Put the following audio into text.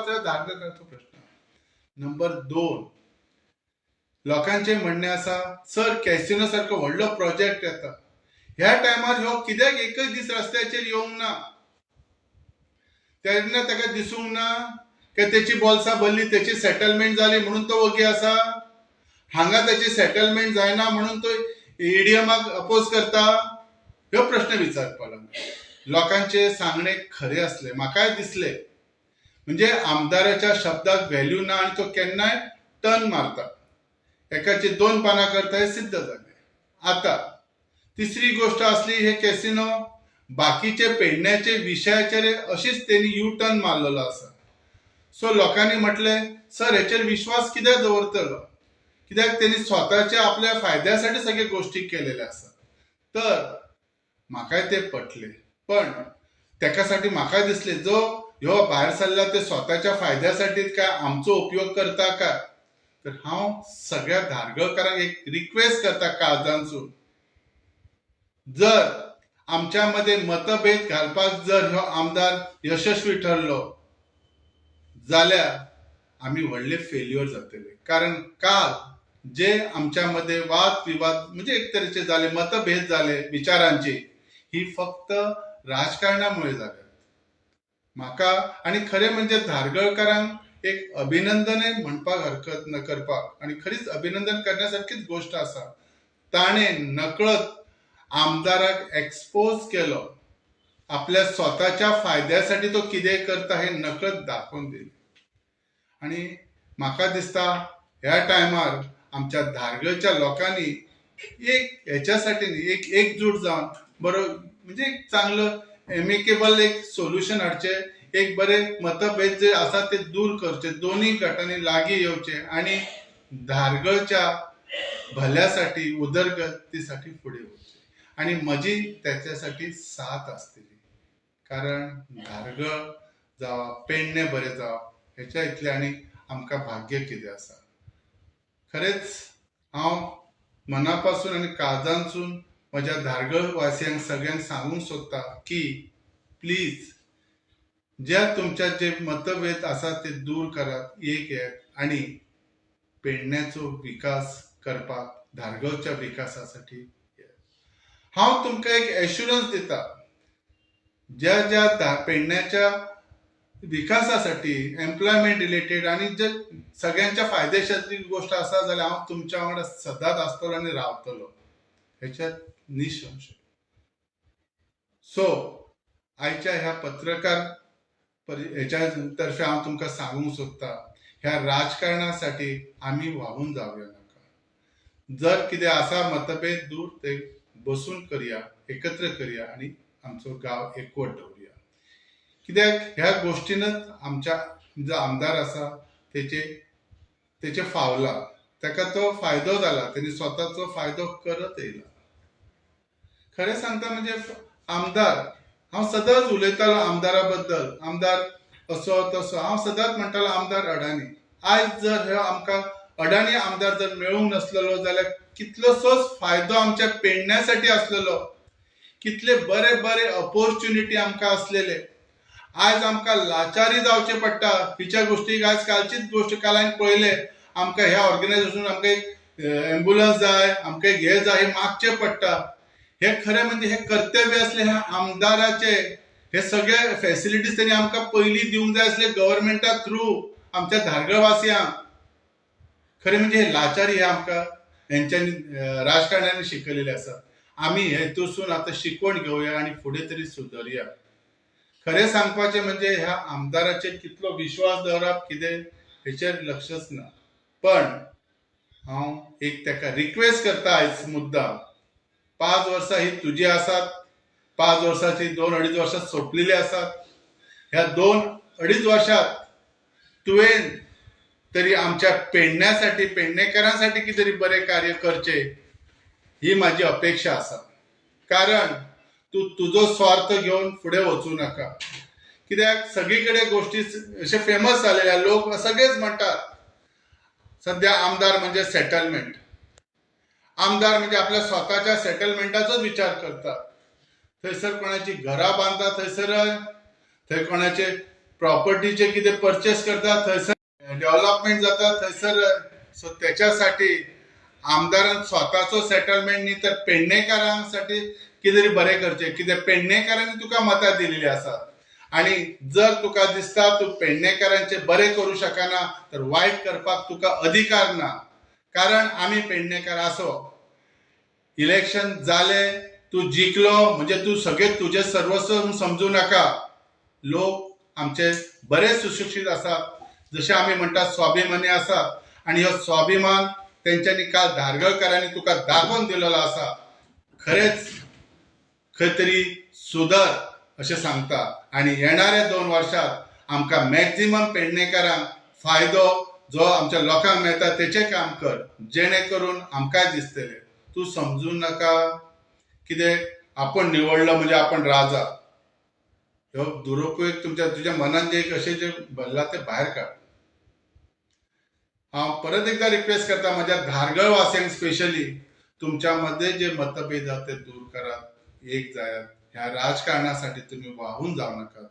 विश्वास धारक करतो प्रश्न. नंबर 2, लोकांचे म्हणणे असा, सर कॅसिनो सारखो व्हडलो प्रोजेक्ट येता, ह्या टायमार ह्यो कित्याक एकच दीस रस्त्याचेर येवंक ना? तेन्ना ताका दिसूंक ना की त्याची बोल्सां भरली, त्याची सेटलमेंट जाली म्हणून तो वगी आसा? हांगा त्याची सेटलमेंट जायना म्हणून तो ईडीएमाक अपोज करता? ह्यो प्रश्न विचारपाक लागला. लोकांचे सांगणे खरे असले, म्हाकाय दिसले. म्हणजे आमदाराच्या शब्दाक व्हॅल्यू ना आणि तो केन्नाय टर्न मारता. एकाची 2 पानां करता हे सिद्ध झाले. आता तिसरी गोष्ट असली, हे कॅसिनो बाकीचे पेडण्याचे विषयाचेर अशीच त्यांनी यू टर्न मारलेलो आसा. सो लोकांनी म्हटले, सर हेचेर विश्वास कित्याक दवरतलो? कित्याक त्यांनी स्वतःच्या आपल्या फायद्यासाठी सगळे गोष्टी केलेल्या आसा. तर म्हाकाय ते पटले, पण त्याच्यासाठी म्हाकाय दिसले जो ह्यो भायर सरला ते स्वतःच्या फायद्यासाठी काय आमचो उपयोग करता काय? तर हांव सगळ्या धारगळकारांक एक रिक्वेस्ट करता काळजांतसून, जर आमच्या मध्ये मतभेद घालपाक जर ह्यो आमदार यशस्वी ठरलो जाल्यार आम्ही व्हडले फेल्युअर जातले. कारण काल जे आमच्या मध्ये वाद विवाद म्हणजे एक तरेचे झाले, मतभेद झाले विचारांचे, ही फक्त राजकारणामुळे झाले. म्हाका आणि खरे म्हणजे धारगळकारांक एक अभिनंदनय म्हणपाक हरकत न करपाक, आणि खरीच अभिनंदन करण्यासारखीच गोष्ट आसा. ताणे नकळत आमदाराक एक्सपोज केलो, आपल्या स्वतःच्या फायद्यासाठी तो कितें करता हे नकळत दाखवून दिले. आणि म्हाका दिसता ह्या टायमार आमच्या धारगळच्या लोकांनी एक ह्याच्यासाठी एक एकजूट जावन बरो म्हणजे एक चांगलं एमिकेबल एक सोल्युशन हाडचे, एक बरे मतभेद जे आसा ते दूर करचे, दोन्ही गटांनी लागीं येवचे आणि धारगळच्या भल्यासाठी उदरगतीसाठी फुडें वचचे. आणि म्हजी त्याच्यासाठी साथ असतली. कारण धारगळ जावप, पेडणे बरे जावप हेच्या इतले आनी आमकां भाग्य कितें आसा. खरेंच हांव मनापासून आनी काळजांतसून म्हज्या धारगळ वासियांक सगळ्यांक सांगूंक सोदता की प्लीज ज्या तुमच्या जे मतभेद आसा ते दूर करात, एक आणि पेडण्याचो विकास करपाक, धारगळच्या विकासासाठी हांव तुमकां एक एश्युरन्स दिता. ज्या ज्या पेडण्याच्या विकासासाठी एम्प्लॉयमेंट रिलेटेड आणि जे सगळ्यांच्या फायदेशीर गोष्ट आसा जाल्यार हांव तुमच्या वांगडा सदांच आसतलो आणि रावतलो, हेच्यात निसंशय. सो आयच्या ह्या पत्रकार हेच्या तर्फे हांव तुमकां सांगूंक सोदता, ह्या राजकारणासाठी आम्ही व्हावून जावया नाका. जर कितें आसा मतभेद दूर ते बसून करया, एकत्र करया आणि आमचो गांव एकवट दवरया. कित्याक ह्या गोष्टीनच आमच्या जो आमदार आसा तेचे फावला, ताका तो फायदो जाला, त्यांनी स्वताचो फायदो करत येयला. खरें सांगता म्हणजे आमदार, हांव सदांच उलयतालो आमदारा बद्दल, आमदार असो तसो, हांव सदांच म्हणटालो आमदार अडानी. आयज जर हे आमकां अडानी आमदार जर मेळूंक नसलेलो जाल्यार कितलोसोच फायदो आमच्या पेडण्यासाठी आसलेलो, कितले बरे बरे अपॉर्च्युनिटी आमकां आसलेले. आज आमकां लाचारी जावचे पडटा हिच्या गोष्टीक. आज कालचीच गोष्ट काल हांवें पळयले, आमकां ह्या ऑर्गनायझेशनान आमकां एक एम्ब्युलन्स जाय, आमकां एक हे जाय, हे मागचे पडटा. हे खरें म्हणजे हे कर्तव्य असले ह्या आमदाराचे. हे सगळे फॅसिलिटीज त्यांनी आमकां पयलीं दिवंक जाय आसले गव्हर्नमेंटा थ्रू आमच्या धारगळवासियांक. खरें म्हणजे हे लाचारी हे आमकां हेंच्यांनी राजकारण्यांनी शिकयलेले आसा. आमी हेतूसून आतां शिकवण घेवया आणि फुडें तरी सुदरया. खरें सांगपाचें म्हणजे ह्या आमदाराचेर कितलो विश्वास दवरप कितें हेचेर लक्षच ना. पण हांव एक ताका रिक्वेस्ट करता आयज मुद्दाम, 5 वर्सां ही तुजी आसात, 5 वर्सांची 2-2.5 वर्सां सोंपलेली आसात. ह्या 2-2.5 वर्षात तुवें तरी आमच्या पेडण्यासाठी, पेडणेकरांसाठी कितें तरी बरें कार्य करचे ही माझी अपेक्षा आसा. कारण तू तुजो स्वार्थ घेवन फुडें वचूं नाका. कित्याक सगळीकडे गोष्टी अशे फेमस जालेल्या, लोक सगळेच म्हणटात सध्या आमदार म्हणजे सेटलमेंट, आमदार म्हणजे आपल्या स्वतःच्या सेटलमेंटाचोच विचार करतात. थंयसर कोणाची घरां बांदता, थंय कोणाचे प्रॉपर्टीचे कितें परचेस करता थंयसर डेव्हलपमेंट जाता थंयसर. सो त्याच्यासाठी आमदारान स्वताचो सेटलमेंट न्ही तर पेडणेकारांसाठी कितें तरी बरें करचें. कितें पेडणेकारांनी तुका मतां दिलेली आसा आणि जर तुका दिसता तू पेडणेकारांचे बरें करू शकना तर वायट करपाक तुका अधिकार ना. कारण आमी पेडणेकार आसो. इलेक्शन जाले तू जिखलो म्हणजे तू सगळे तुझे सर्वस्व समजू नका. लोक आमचे बरे सुशिक्षीत आसात, जसे आम्ही म्हणतात स्वाभिमानी आसात आणि हो स्वाभिमान त्यांच्यानी काल धारगळकरांनी तुका दाखवून दिलेलो आसा. खरेच खंय तरी सुधर अशें सांगता आणि येणाऱ्या 2 वर्षात आमकां मॅक्झिमम पेडणेकारांक फायदो जो आमच्या लोकांक मेळटा तेचे काम कर, जेणे करून आमकांय दिसतले. तू समजू नका कितें आपण निवडलं म्हणजे आपण राजा. ह्यो दुरुपयोग तुझ्या मनात जे कशें जे भरला ते भायर काड. हांव परत एकदा रिक्वेस्ट करता माझ्या धारगळ वासियांक स्पेशली तुमच्या मध्ये जे मतभेद आहेत ते दूर करात, एक जायात. ह्या राजकारणासाठी तुम्ही वाहून जाऊ नका.